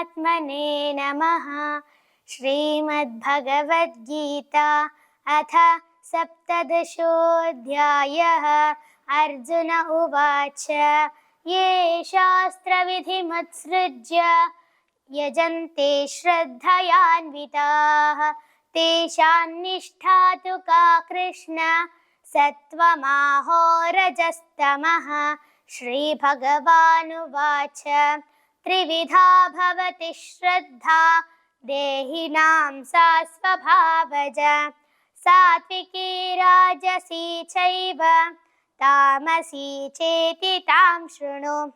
परमात्मने नमः। श्रीमद्भगवद्गीता अथ सप्तदशोऽध्यायः। अर्जुन उवाच ये शास्त्रविधिमुत्सृज्य यजन्ते श्रद्धयान्विताः तेषां निष्ठा तु का कृष्ण सत्त्वमाहो रजस्तमः। श्रीभगवानुवाच त्रिविधा भवति श्रद्धा देहिनां सा स्वभावजा सात्विकी राजसी चैव तामसी चेति तां शृणु।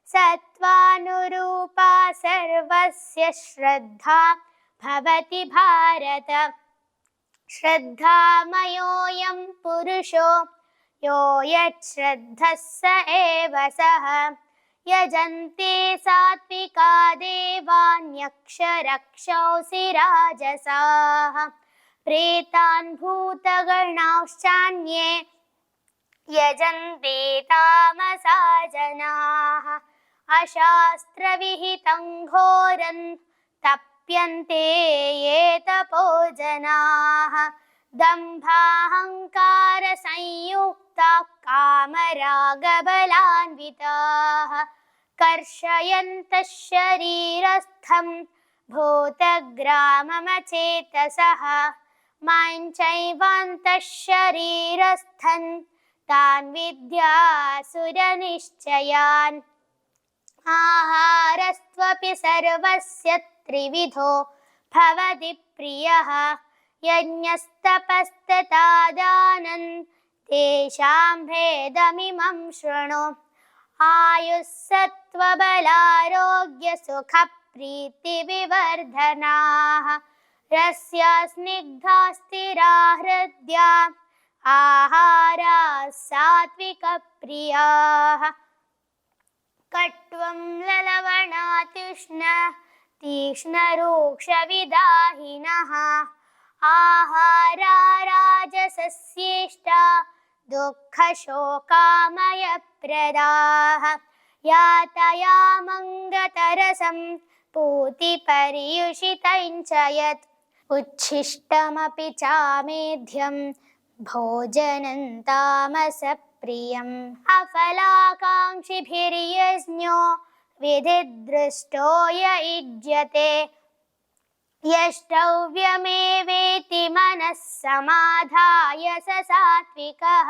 सत्त्वानुरूपा सर्वस्य श्रद्धा भवति भारत। श्रद्धामयोऽयं पुरुषो यो यच्छ्रद्धः स एव सः। यजन्ते सात्विका देवान्यक्षरक्षोऽसि राजसाः प्रेतान् भूतगणांश्चान्ये यजन्ते तामसा जनाः। अशास्त्रविहितं घोरं तप्यन्ते ये तपो जनाः। दम्भाहङ्कारसंयुक्ताः कामरागबलान्विताः कर्षयन्तः शरीरस्थं भूतग्राममचेतसः। मां चैवान्तः शरीरस्थं तान् विद्यासुरनिश्चयान्। आहारस्त्वपि सर्वस्य त्रिविधो भवति प्रियः यज्ञस्तपस्तथा दानं तेषां भेदमिमं शृणु। आयुस्सत्त्वबलारोग्यसुखप्रीतिविवर्धनाः रस्या स्निग्धा स्थिरा हृद्या आहाराः सात्विकप्रियाः। कट्वं ललवणात्युष्ण तीक्ष्णरूक्षविदाहिनः आहारा राजसस्येष्टा दुःखशोकामयप्रदाः। यातयामङ्गतरसं पूतिपर्युषितं च यत् उच्छिष्टमपि चामेध्यं भोजनं तामसप्रियम्। अफलाकाङ्क्षिभिर्यज्ञो विधिदृष्टो य युज्यते यष्टव्यमेवेति मनः समाधाय स सात्विकः।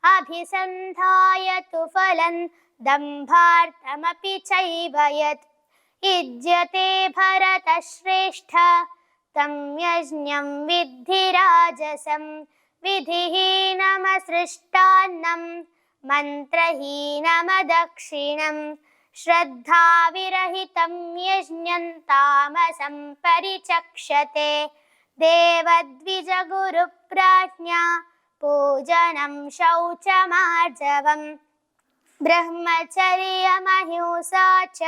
अभिसन्धाय तु फलं दम्भार्थमपि चैव यत् युज्यते भरतश्रेष्ठ तं यज्ञं विद्धि राजसं। विधिहीनमसृष्टान्नं मन्त्रहीनमदक्षिणं श्रद्धाविरहितं यज्ञं तामसं परिचक्षते। देवद्विजगुरुप्राज्ञा पूजनं शौचमार्जवम् ब्रह्मचर्यमहिंसा च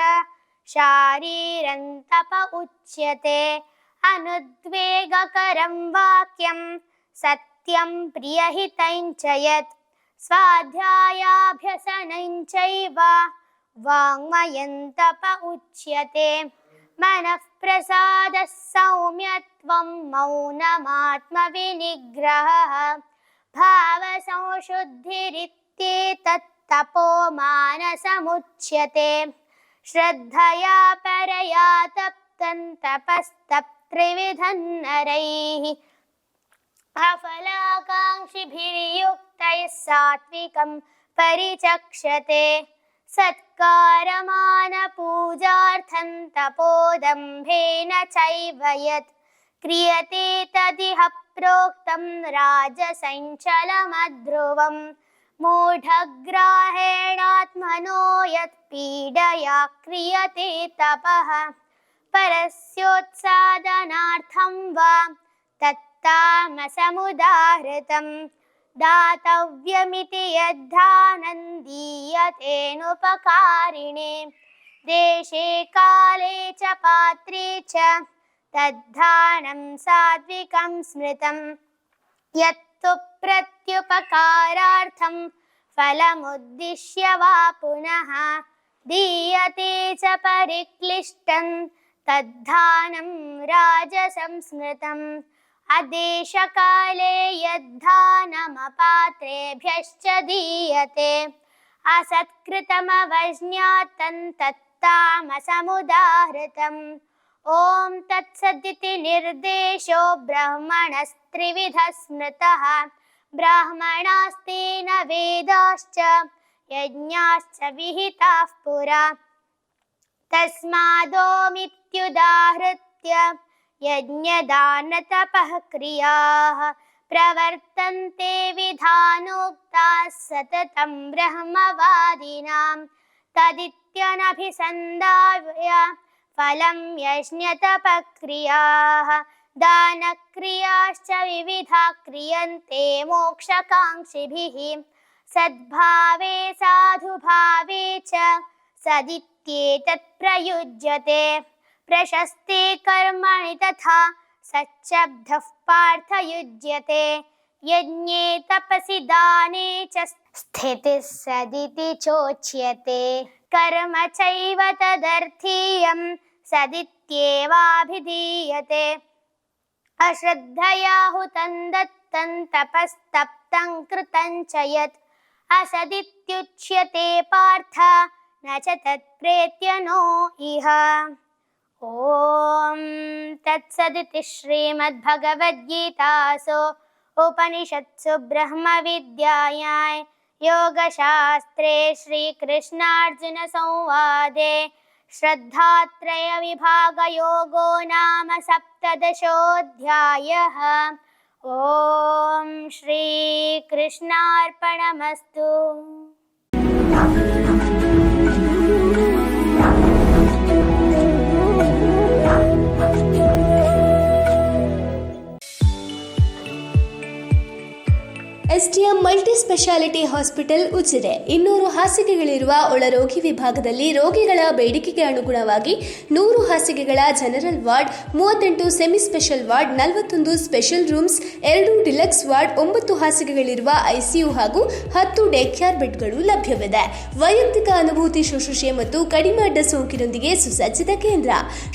शारीरं तप उच्यते। अनुद्वेगकरं वाक्यं सत्यं प्रियहितं च यत् स्वाध्यायाभ्यसनं चैव वाङ्मयं तप उच्यते। मनः प्रसादः सौम्यत्वं मौनमात्मविनिग्रहः भावसंशुद्धिरित्येतत् तपो मानसमुच्यते। श्रद्धया परया तप्तं तपस्तप्त्रिविधं नरैः अफलाकाङ्क्षिभिर्युक्तैः सात्विकं परिचक्षते। सत्कारमानपूजार्थं तपोदम्भेन चैव यत् क्रियते तदिह प्रोक्तं राजसञ्चलमध्रुवम्। मूढग्राहेणात्मनो यत् पीडया क्रियते तपः परस्योत्सादनार्थं वा तत्तामसमुदाहृतम्। दातव्यमिति यद्दानं दीयतेनुपकारिणे देशे काले च पात्रे च तद्दानं सात्विकं स्मृतम्। यत्तु प्रत्युपकारार्थं फलमुद्दिश्य वा पुनः दीयते च परिक्लिष्टं तद्धानं राजसंस्मृतम् अदेशकाले यद्धानमपात्रेभ्यश्च दीयते असत्कृतमवज्ञातं तत्तामसमुदाहृतम् ॐ तत्सदिति निर्देशो ब्राह्मणस्त्रिविधः स्मृतः ब्राह्मणास्तेन वेदाश्च यज्ञाश्च विहिताः पुरा तस्मादोमित्युदाहृत्य यज्ञदानतपः क्रियाः प्रवर्तन्ते विधानोक्ताः सततं ब्रह्मवादिनां तदित्यनभिसन्धाय फलं यज्ञतपक्रियाः दानक्रियाश्च विविधा क्रियन्ते मोक्षकाङ्क्षिभिः सद्भावे साधुभावे च सदित्येतत् प्रयुज्यते प्रशस्ते कर्मणि तथा सच्चब्दः पार्थयुज्यते यज्ञे तपसि दाने च स्थितिः सदिति चोच्यते कर्म चैव तदर्थीयं सदित्येवाभिधीयते अश्रद्धया हुतं दत्तं तपस्तप्तं कृतं च यत् असदित्युच्यते पार्थ न च तत्प्रेत्य नो इह ॐ तत्सदिति श्रीमद्भगवद्गीतासु उपनिषत्सु ब्रह्मविद्यायां योगशास्त्रे श्रीकृष्णार्जुनसंवादे श्रद्धात्रयविभागयोगो नाम सप्तदशोऽध्यायः ॐ श्रीकृष्णार्पणमस्तु। STM multi speciality hospital Ujire 200 ಹಾಸಿಗೆಗಳಿರುವ ಒಳರೋಗಿ ವಿಭಾಗದಲ್ಲಿ ರೋಗಿಗಳ ಬೇಡಿಕೆಗೆ ಅನುಗುಣವಾಗಿ 100 ಹಾಸಿಗೆಗಳ general ward, 38 semi special ward, 41 special rooms, 2 deluxe ward, 9 ಹಾಸಿಗೆಗಳಿರುವ ಐಸಿಯು ಹಾಗೂ 10 ಡೇ ಕೇರ್ ಬೆಡ್ಗಳು ಲಭ್ಯವಿದೆ. ವೈಯಕ್ತಿಕ ಅನುಭೂತಿ ಶುಶ್ರೂಷೆ ಮತ್ತು ಕಡಿಮೆ ಅಡ್ಡ ಸೋಂಕಿನೊಂದಿಗೆ ಸುಸಜ್ಜಿತ ಕೇಂದ್ರ.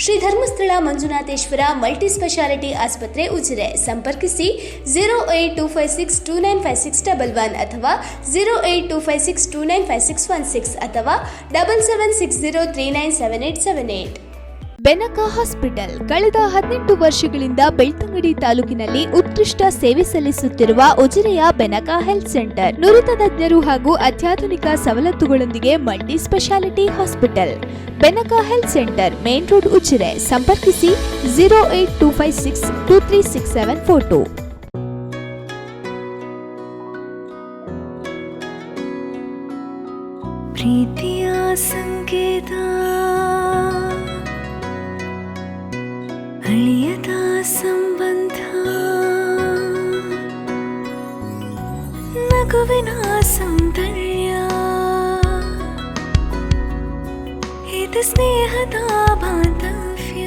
ಶ್ರೀ ಧರ್ಮಸ್ಥಳ ಮಂಜುನಾಥೇಶ್ವರ ಮಲ್ಟಿ ಸ್ಪೆಷಾಲಿಟಿ ಆಸ್ಪತ್ರೆ ಉಜಿರೆ. ಸಂಪರ್ಕಿಸಿ 08256295611 ಅಥವಾ 08256295616 ಅಥವಾ 7760397878. ಬೆನಕ ಹಾಸ್ಪಿಟಲ್ ಕಳೆದ 18 ವರ್ಷಗಳಿಂದ ಬೆಳ್ತಂಗಡಿ ತಾಲೂಕಿನಲ್ಲಿ ಉತ್ಕೃಷ್ಟ ಸೇವೆ ಸಲ್ಲಿಸುತ್ತಿರುವ ಉಜಿರೆಯ ಬೆನಕ ಹೆಲ್ತ್ ಸೆಂಟರ್ ನುರಿತ ತಜ್ಞರು ಹಾಗೂ ಅತ್ಯಾಧುನಿಕ ಸವಲತ್ತುಗಳೊಂದಿಗೆ multi speciality hospital. Benaka health centre, main road, Ujire. ಸಂಪರ್ಕಿಸಿ 08256236742. ಪ್ರೀತಿಯ ಸಂಕೇತ ಅಳಿಯದ ಸಂಬಂಧ ನಗುವಿನ ಸೌಂದರ್ಯ ಇದು ಸ್ನೇಹದ ಬಾಂಧವ್ಯ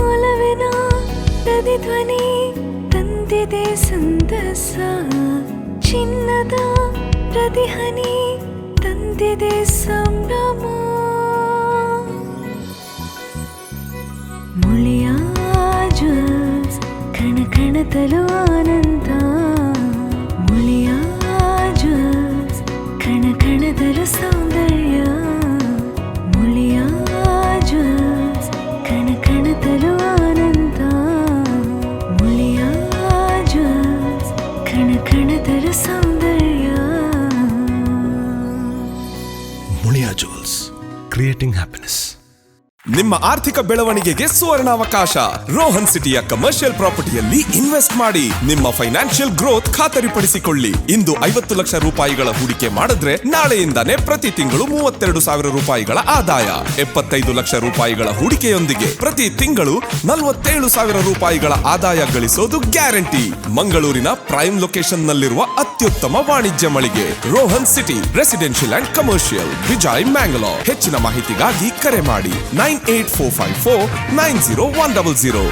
ಒಲವಿನ ಪ್ರತಿಧ್ವನಿ ತಂದಿದೆ ಸಂತಸ ಚಿನ್ನದ ಪ್ರತಿಹನಿ ತಂದಿದೆ ಸಂಭ್ರಮ ಮುಳಿಯ ಜ್ಯೂಸ್ ಕಣ ಕಣತಲು ಆನಂದ ಮುಳಿಯ ಜ್ಯೂಸ್ ಕಣ ಕಣದಲು ಸೌಂದರ್ಯ ಮುಳಿಯ ಜ್ಯೂಸ್ ಕಣ ಕಣತಲು ಆನಂದ ಮುಳಿಯ ಜ್ಯೂಸ್ ಕಣ ಕಣದಲು ಸೌಂದರ್ಯ. Muliya jewels, creating happiness. ನಿಮ್ಮ ಆರ್ಥಿಕ ಬೆಳವಣಿಗೆಗೆ ಸುವರ್ಣಾವಕಾಶ. ರೋಹನ್ ಸಿಟಿಯ ಕಮರ್ಷಿಯಲ್ ಪ್ರಾಪರ್ಟಿಯಲ್ಲಿ ಇನ್ವೆಸ್ಟ್ ಮಾಡಿ ನಿಮ್ಮ ಫೈನಾನ್ಷಿಯಲ್ ಗ್ರೋತ್ ಖಾತರಿಪಡಿಸಿಕೊಳ್ಳಿ. ಇಂದು 50 ಲಕ್ಷ ರೂಪಾಯಿಗಳ ಹೂಡಿಕೆ ಮಾಡಿದ್ರೆ ನಾಳೆಯಿಂದಾನೇ ಪ್ರತಿ ತಿಂಗಳು 32,000 ರೂಪಾಯಿಗಳ ಆದಾಯ. 75 ಲಕ್ಷ ರೂಪಾಯಿಗಳ ಹೂಡಿಕೆಯೊಂದಿಗೆ ಪ್ರತಿ ತಿಂಗಳು 47,000 ರೂಪಾಯಿಗಳ ಆದಾಯ ಗಳಿಸೋದು ಗ್ಯಾರಂಟಿ. ಮಂಗಳೂರಿನ ಪ್ರೈಮ್ ಲೊಕೇಶನ್ ನಲ್ಲಿರುವ ಅತ್ಯುತ್ತಮ ವಾಣಿಜ್ಯ ಮಳಿಗೆ Rohan city residential and commercial, Vijay, Mangalore. ಹೆಚ್ಚಿನ ಮಾಹಿತಿಗಾಗಿ ಕರೆ ಮಾಡಿ 9845490100.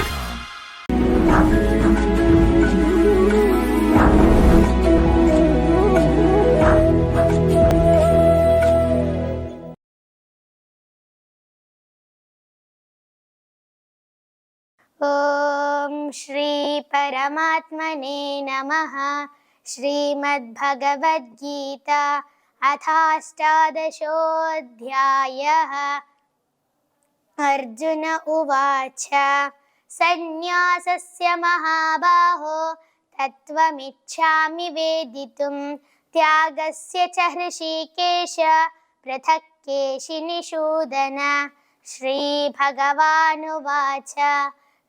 ॐ श्री परमात्मने नमः। श्रीमद्भगवद्गीता अथाष्टादशोऽध्यायः। अर्जुन उवाच सन्न्यासस्य महाबाहो तत्त्वमिच्छामि वेदितुं त्यागस्य च हृषीकेश पृथक् केशिनिषूदन। श्रीभगवानुवाच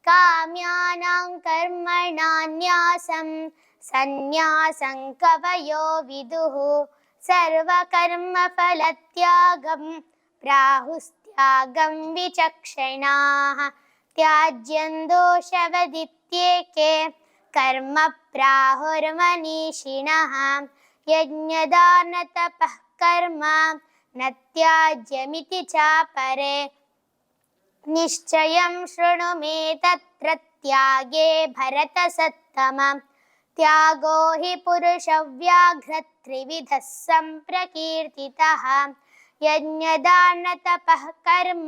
काम्यानां कर्मणान्यासं सन्न्यासं कवयो विदुः सर्वकर्मफलत्यागं प्राहुस्त्यागं विचक्षणाः। त्याज्यं दोषवदित्येके कर्म प्राहुर्मनीषिणः। यज्ञदानतपः कर्म न त्याज्यमिति चापरे। निश्चयं शृणु मे तत्र त्यागे भरतसत्तम। त्यागो हि पुरुषव्याघ्रत्रिविधः सम्प्रकीर्तितः। यज्ञदानतपः कर्म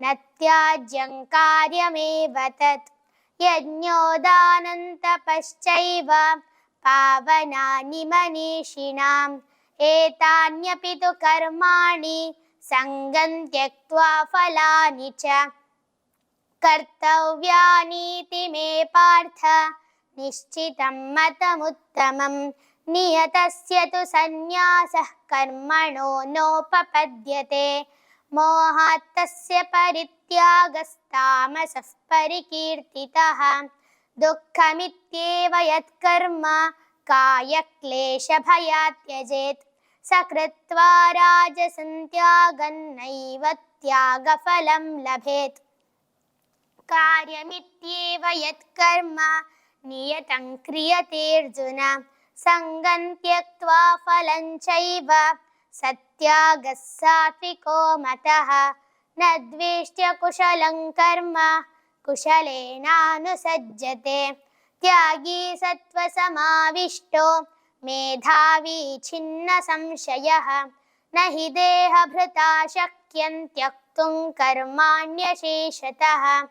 न त्याज्यं कार्यमेव तत्। यज्ञोदानन्तपश्चैव पावनानि मनीषिणाम्। एतान्यपि तु कर्माणि सङ्गं त्यक्त्वा फलानि च कर्तव्यानीति मे पार्थ निश्चितं मतमुत्तमम्। नियतस्य तु सन्न्यासः कर्मणो नोपपद्यते। मोहात् तस्य परित्यागस्तामसः परिकीर्तितः। दुःखमित्येव यत्कर्म कायक्लेशभयात् त्यजेत् स कृत्वा राजसं त्यागं नैव त्यागफलं लभेत्। कार्यमित्येव यत्कर्म नियतं क्रियतेऽर्जुन सङ्गं त्यक्त्वा फलं चैव सत्यागः सात्विको मतः। न द्वेष्ट्य कुशलं कर्म कुशलेनानुसज्जते। त्यागी सत्त्वसमाविष्टो मेधावी छिन्न संशयः। न हि देहभृता शक्यं त्यक्तुं कर्माण्यशेषतः।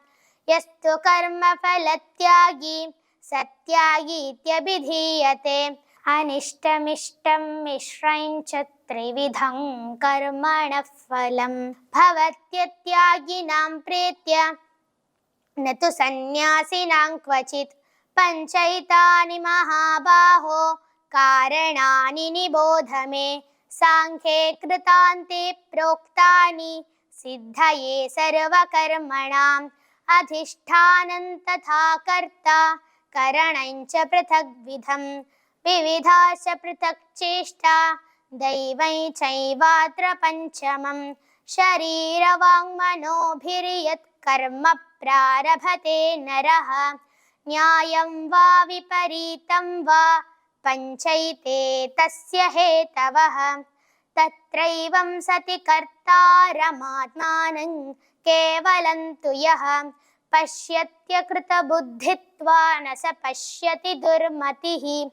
यस्तु कर्मफलत्यागी सत्यागीत्यभिधीयते। अनिष्टमिष्टं मिश्रं च त्रिविधं कर्मणः फलं भवत्यत्यागिनां प्रीत्य न तु सन्न्यासिनां क्वचित्। पञ्चैतानि महाबाहो कारणानि निबोध मे। साङ्ख्ये कृतान्ते प्रोक्तानि सिद्धये सर्वकर्मणाम्। अधिष्ठानं तथा कर्ता करणं च पृथग्विधम्। विविधाश्च पृथक् चेष्टा दैवं चैवात्र पञ्चमम्। शरीरवाङ्मनोभिर्यत् कर्म प्रारभते नरः न्यायं वा विपरीतं वा पञ्चैते तस्य हेतवः। तत्रैवं सति कर्तारमात्मानं केवलं तु यः पश्यत्यकृतबुद्धित्वा न स पश्यति दुर्मतिः।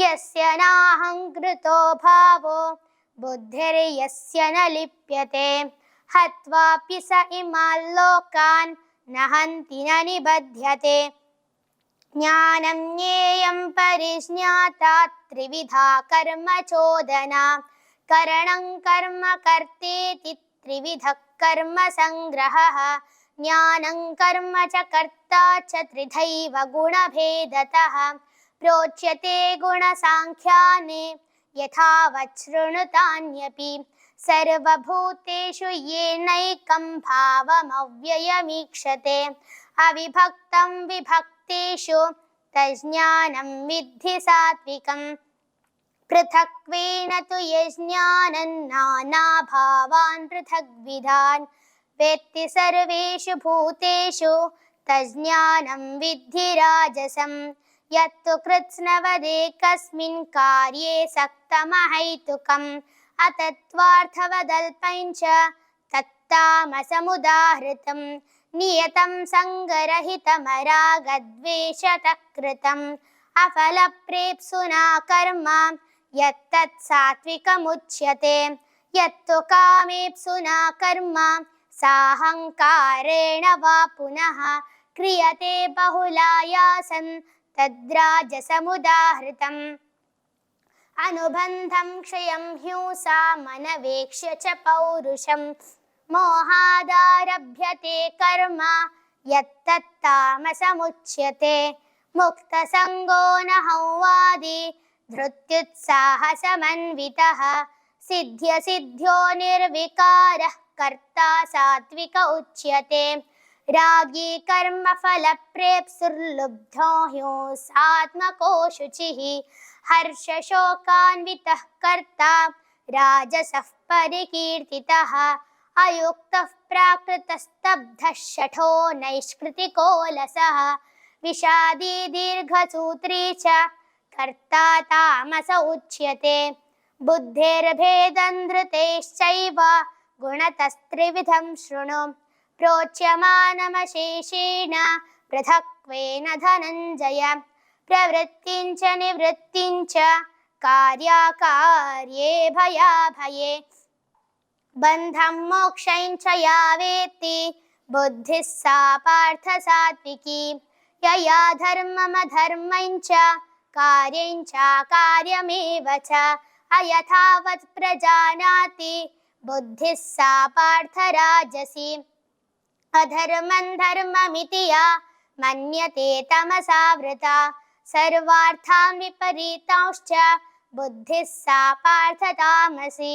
यस्य नाहङ्कृतो भावो बुद्धिर्यस्य न लिप्यते। हत्वापि स इमान् लोकान् न हन्ति न निबध्यते। ज्ञानं ज्ञेयं परिज्ञाता त्रिविधा कर्म चोदना। करणं कर्म कर्तेति त्रिविधः कर्म संग्रहः। ज्ञानं कर्म च कर्ता च त्रिधैव गुणभेदतः। प्रोच्यते गुणसाङ्ख्याने यथावत् शृणुतान्यपि। सर्वभूतेषु येनैकं भावमव्ययमीक्षते। अविभक्तं विभक्तेषु तज्ज्ञानं विद्धि सात्विकम्। पृथक्त्वेन तु यज्ज्ञानं नानाभावान् पृथग्विधान् वेत्ति सर्वेषु भूतेषु तज्ज्ञानं विद्धि राजसम्। यत्तु कृत्स्नवदेकस्मिन् कार्ये सक्तमहैतुकम् अतत्त्वार्थवदल्पं च तत्तामसमुदाहृतं। नियतं सङ्गरहितमरागद्वेषतः कृतम् अफलप्रेप्सुना कर्म यत्तत् सात्विकमुच्यते। यत्तु कामेप्सुना कर्म साहङ्कारेण वा पुनः क्रियते बहुलायासन् तद्राजसमुदाहृतम् अनुबन्धं क्षयं हिंसामनवेक्ष्य च पौरुषं मोहादारभ्यते कर्म यत्तत्तामसमुच्यते मुक्तसङ्गो न हंवादी धृत्युत्साहसमन्वितः सिद्ध्यसिद्ध्यो निर्विकारः कर्ता सात्विक उच्यते रागी कर्मफलप्रेप्सुर्लुब्धो हिंसात्मको शुचिः हर्षशोकान्वितः कर्ता राजसः परिकीर्तितः अयुक्तः प्राकृतस्तब्धः शठो नैष्कृतिकोलसः विषादी दीर्घसूत्री च कर्ता तामस उच्यते बुद्धेर्भेदं धृतेश्चैव गुणतस्त्रिविधं शृणु प्रोच्यमानमशेषेण पृथक्त्वेन धनञ्जय प्रवृत्तिं च निवृत्तिं च कार्याकार्ये भयाभये बन्धं मोक्षं च या वेत्ति बुद्धिः सा पार्थ सात्विकी यया धर्ममधर्मं च कार्यं च कार्यमेव च अयथावत् प्रजानाति बुद्धिः सा पार्थ राजसी अधर्मं धर्ममिति या मन्यते तमसावृता सर्वार्थान् विपरीतांश्च बुद्धिः सा पार्थ तामसी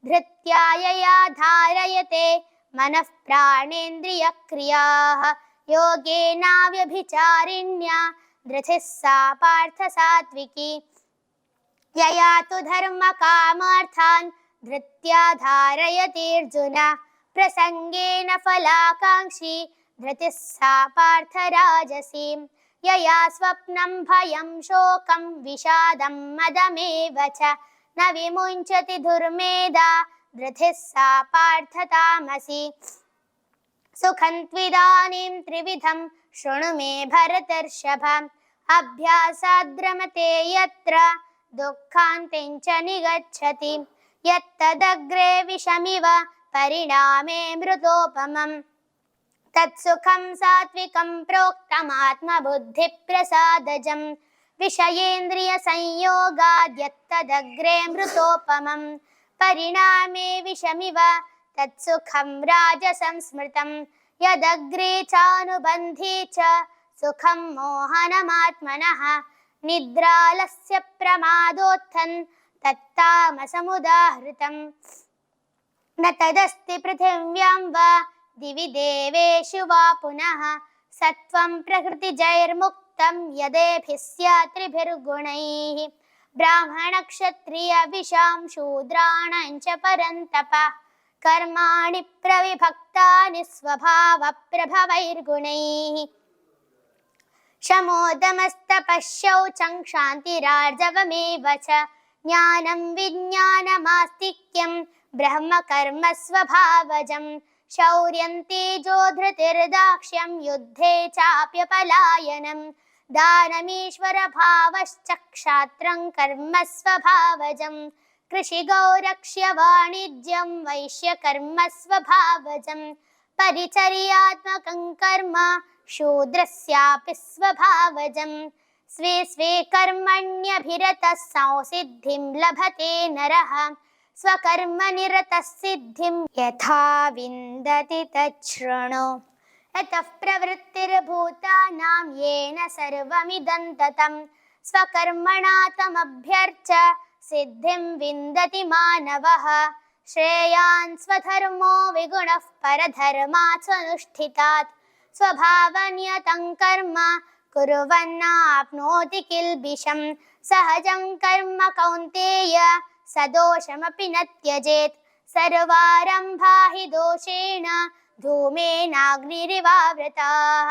धृत्या यया धारयते मनः प्राणेन्द्रियक्रियाः योगेनाव्यभिचारिण्या धृतिः सा पार्थ सात्विकी यया तु धर्मकामार्थान् धृत्या धारयतेऽर्जुन प्रसङ्गेन फलाकाङ्क्षी धृतिः सा पार्थ राजसी यया स्वप्नं भयं शोकं विषादं मदमेव च न विमुञ्चति दुर्मेधा धृतिः सा पार्थ तामसी सुखं त्विदानीं त्रिविधं शृणु मे भरतर्षभ अभ्यासाद्रमते यत्र दुःखान्तं च निगच्छति यत्तदग्रे विषमिव परिणामे मृतोपमम् तत्सुखं सात्विकं प्रोक्तमात्मबुद्धिप्रसादजं विषयेन्द्रियसंयोगाद्यत्तदग्रे मृतोपमं परिणामे विषमिव तत्सुखं राजसं स्मृतं यदग्रे चानुबन्धे च सुखं मोहनमात्मनः निद्रालस्य प्रमादोत्थं तत्तामसमुदाहृतम् न तदस्ति पृथिव्यां वा दिवि देवेषु वा पुनः सत्वं प्रकृतिजैर्मुक्तं यदेभिः स्यात् त्रिभिर्गुणैः ब्राह्मणक्षत्रियविषां शूद्राणां च परन्तप कर्माणि प्रविभक्तानि स्वभावप्रभवैर्गुणैः शमोदमस्तपः शौचं क्षान्तिरार्जवमेव च ज्ञानं विज्ञानमास्तिक्यं ब्रह्मकर्म स्वभावजं शौर्यं तेजो धृतिर्दाक्ष्यं युद्धे चाप्यपलायनं दानमीश्वरभावश्च क्षात्रं कर्म स्वभावजं कृषिगौरक्ष्य वाणिज्यं वैश्यकर्म स्वभावजं परिचर्यात्मकं कर्म शूद्रस्यापि स्वभावजं स्वे स्वे कर्मण्यभिरतः संसिद्धिं लभते नरः स्वकर्मनिरतः सिद्धिं यथा विन्दति तच्छृणु यतः प्रवृत्तिर्भूतानां येन सर्वमिदं ततं स्वकर्मणा तमभ्यर्च्य सिद्धिं विन्दति मानवः श्रेयान् स्वधर्मो विगुणः परधर्मात् स्वनुष्ठितात् स्वभावनियतं कर्म कुर्वन्नाप्नोति किल्बिषं सहजं कर्म कौन्तेय सदोषमपि न त्यजेत् सर्वारम्भा हि दोषेण धूमेनाग्निरिवावृताः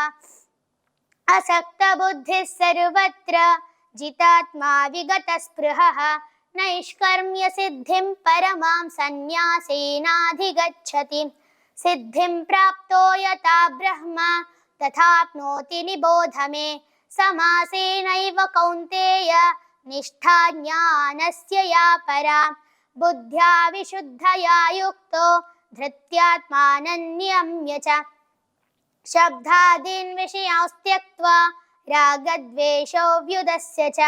असक्तबुद्धिः सर्वत्र जितात्मा विगतस्पृहः नैष्कर्म्य सिद्धिं परमां सन्न्यासेनाधिगच्छति सिद्धिं प्राप्तो यथा ब्रह्म तथाप्नोति निबोध मे समासेनैव कौन्तेय निष्ठा ज्ञानस्य या परा बुद्ध्या विशुद्धया युक्तो धृत्यात्मानं नियम्य च शब्दादीन् विषयांस् त्यक्त्वा रागद्वेषौ व्युदस्य च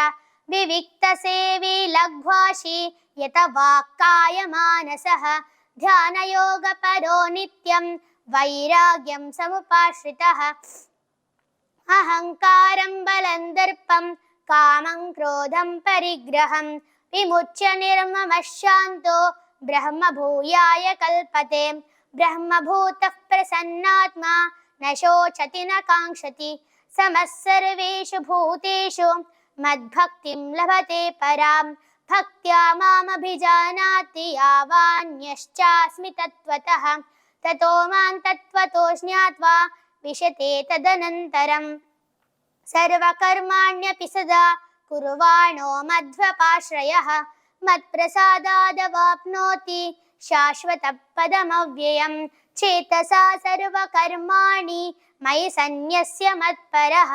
विविक्तसेवी लघ्वाशी यत वाक्कायमानसः ध्यानयोगपरो नित्यं वैराग्यं समुपाश्रितः अहङ्कारं बलं दर्पं कामं क्रोधं परिग्रहं विमुच्य निर्ममः शान्तो ब्रह्मभूयाय कल्पते ब्रह्मभूतः प्रसन्नात्मा न शोचति न काङ्क्षति समः सर्वेषु भूतेषु मद्भक्तिं लभते परां भक्त्या मामभिजानाति यावान्यश्चास्मि तत्त्वतः ततो मां तत्त्वतो ज्ञात्वा विशते तदनन्तरम् सर्वकर्माण्यपि सदा कुर्वाणो मध्वपाश्रयः मत्प्रसादादवाप्नोति शाश्वतपदमव्ययम् चेतसा सर्वकर्माणि मयि सन्न्यस्य मत्परः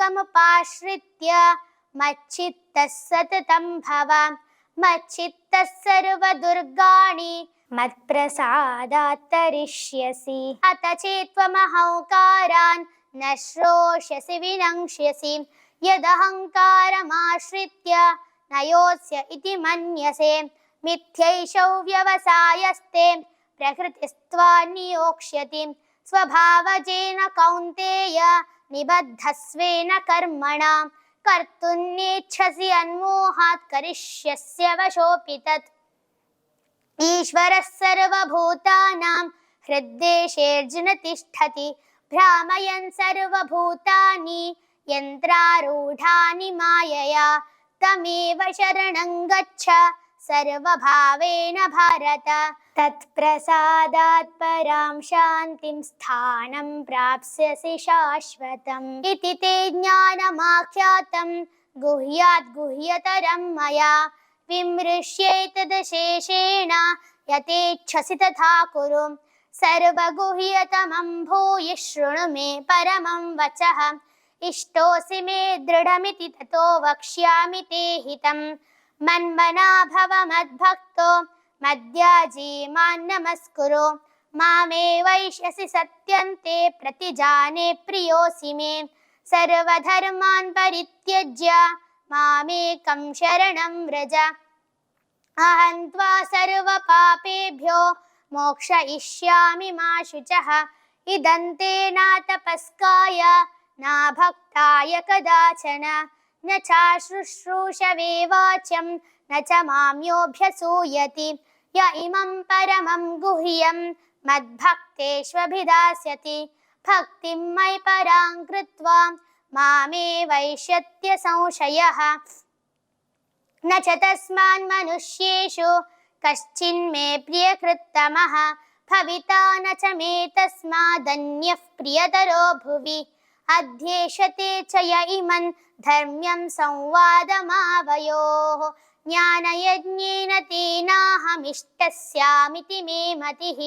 बुद्धियोगमुपाश्रित्य मच्चित्तः सततं भव मच्चित्तः सर्वदुर्गाणि मत्प्रसादात् तरिष्यसि अथ चेत्त्वमहङ्कारान् न श्रोष्यसि विनङ्क्ष्यसि यदहङ्कारमाश्रित्य न योत्स्य इति मन्यसे मिथ्यैषौ व्यवसायस्ते प्रकृतिस्त्वा नियोक्ष्यति स्वभावजेन कौन्तेय निबद्धस्वेन कर्मणा कर्तुं नेच्छसि अन्मोहात् करिष्यस्य वशोऽपि तत् ईश्वरः सर्वभूतानां हृद्देशेऽर्जुन तिष्ठति भ्रामयन् सर्वभूतानि यन्त्रारूढानि मायया तमेव शरणं गच्छ सर्वभावेन भारत तत्प्रसादात् परां शान्तिं स्थानं प्राप्स्यसि शाश्वतम् इति ते ज्ञानमाख्यातं गुह्यात् गुह्यतरं मया विमृश्यैतदशेषेण यथेच्छसि तथा कुरु सर्वगुह्यतमं भूयः शृणु मे परमं वचः इष्टोऽसि मे दृढमिति ततो वक्ष्यामि ते हितम् मन्मना भव मद्भक्तो मद्याजी मां नमस्कुरु मामे वैष्यसि सत्यन्ते प्रतिजाने प्रियोऽसि मे सर्वधर्मान् परित्यज्य मामेकं शरणं व्रज अहं त्वा सर्वपापेभ्यो मोक्षयिष्यामि मा शुचः इदं ते न तपस्काय न भक्ताय कदाचन न चाशुश्रूषवे वाच्यं न च मां योऽभ्यसूयति य इमं परमं गुह्यं मद्भक्तेष्वभिधास्यति भक्तिं मयि परां कृत्वा मामे वैष्यत्य संशयः न च तस्मान् मनुष्येषु कश्चिन्मे प्रियकृत्तमः भविता न च मे तस्मादन्यः प्रियतरो भुवि अध्येषते च य इमं धर्म्यं संवादमावयोः ज्ञानयज्ञेन तेनाहमिष्टस्यामिति मे मतिः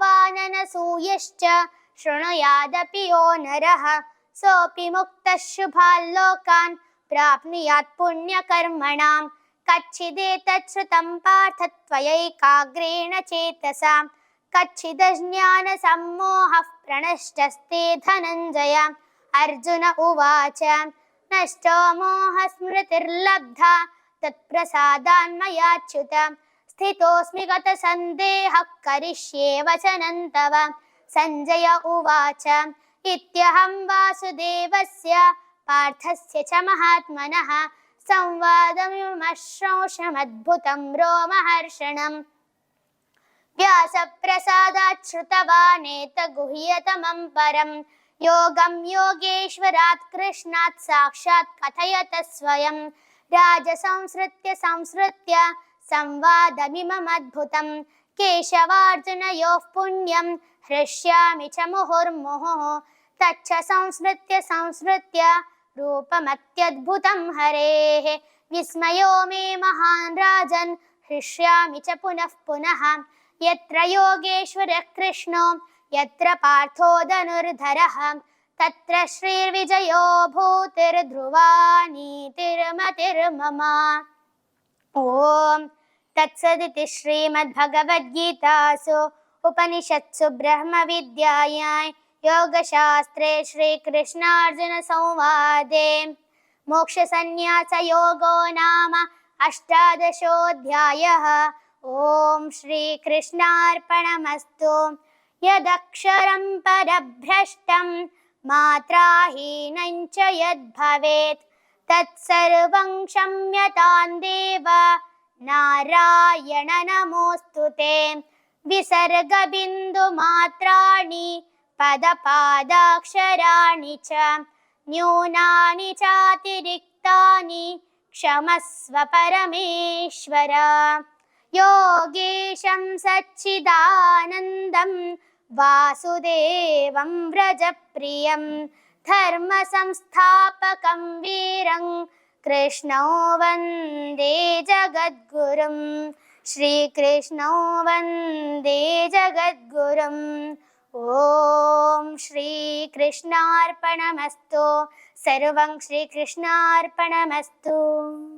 श्रद्धावाननसूयश्च शृणुयादपि यो नरः सोऽपि मुक्तः शुभान् लोकान् प्राप्नुयात् पुण्यकर्मणां कच्चिदेतत् श्रुतं पार्थ त्वयैकाग्रेण चेतसा कच्चिदज्ञानसम्मोहः प्रणष्टस्ते धनञ्जय अर्जुन उवाच नष्टो मोहस्मृतिर्लब्धा तत्प्रसादान्मयाच्युत स्थितोऽस्मि गतसन्देहः करिष्ये वचनं तव सञ्जय उवाच इत्यहं वासुदेवस्य पार्थस्य च महात्मनः संवादमिमश्रौषमद्भुतं रोमहर्षणम् व्यासप्रसादात् श्रुतवानेतगुह्यतमं परं योगं योगेश्वरात् कृष्णात् साक्षात् कथयत स्वयं राजसंसृत्य संसृत्य संवादमिममद्भुतं केशवार्जुनयोः पुण्यं हृष्यामि च मुहुर्मुहुः तच्च संसृत्य संसृत्य रूपमत्यद्भुतं हरेः विस्मयो मे महान् राजन् हृष्यामि च पुनः पुनः यत्र योगेश्वरः कृष्णो यत्र पार्थो धनुर्धरः तत्र श्रीर्विजयो भूतिर्ध्रुवा नीतिर्मतिर्मम ॐ तत्सदिति श्रीमद्भगवद्गीतासु उपनिषत्सु ब्रह्मविद्यायां योगशास्त्रे श्रीकृष्णार्जुन संवादे मोक्षसन्न्यासयोगो नाम अष्टादशोऽध्यायः। ॐ श्रीकृष्णार्पणमस्तु। यदक्षरं परभ्रष्टं मात्राहीनं च यद्भवेत् तत्सर्वं क्षम्यतां देव नारायण नमोऽस्तु ते। विसर्गबिन्दुमात्राणि पदपादाक्षराणि च न्यूनानि चातिरिक्तानि क्षमस्व परमेश्वर। योगेशं सच्चिदानन्दं वासुदेवं व्रजप्रियं धर्मसंस्थापकं वीरं कृष्णो वन्दे जगद्गुरुं। श्रीकृष्णो वन्दे जगद्गुरुम्। ॐ श्रीकृष्णार्पणमस्तु। सर्वं श्रीकृष्णार्पणमस्तु।